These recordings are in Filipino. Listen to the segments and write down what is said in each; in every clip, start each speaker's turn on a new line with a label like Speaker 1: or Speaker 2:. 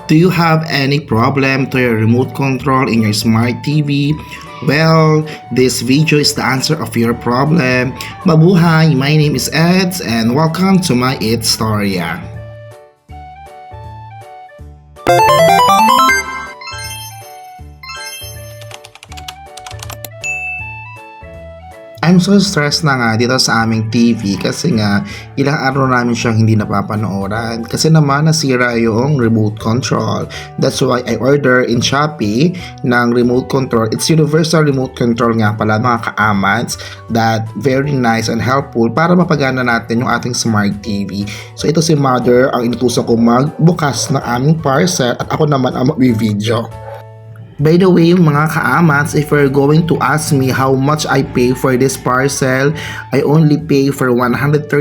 Speaker 1: Do you have any problem to your remote control in your smart TV? Well, this video is the answer of your problem. Mabuhay! My name is Eds and welcome to my Storya. I'm so stressed na nga dito sa aming TV kasi nga ilang araw namin siyang hindi napapanooran kasi naman nasira yung remote control. That's why I order in Shopee ng remote control. It's universal remote control nga pala mga kaamats, that very nice and helpful para mapagana natin yung ating smart TV. So ito si mother ang inutusan ko magbukas ng aming parcel at ako naman ang mag-video. By the way, mga kaamats, if you're going to ask me how much I pay for this parcel, I only pay for 138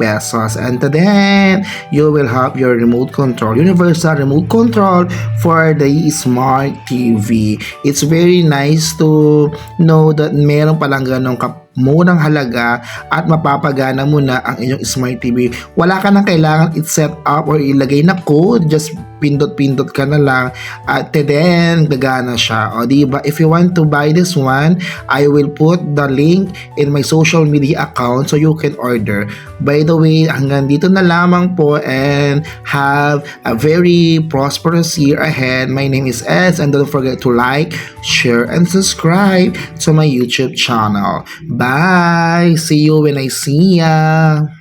Speaker 1: pesos. And then, you will have your remote control, universal remote control for the smart TV. It's very nice to know that meron palang ganong murang halaga at mapapagana mo na ang inyong smart TV. Wala ka nang kailangan i-set up or ilagay na code, just pindot-pindot ka na lang at then gagana siya. O diba, if you want to buy this one, I will put the link in my social media account so you can order. By the way, hanggang dito na lamang po and have a very prosperous year ahead. My name is Ez and don't forget to like, share, and subscribe to my YouTube channel. Bye! See you when I see ya!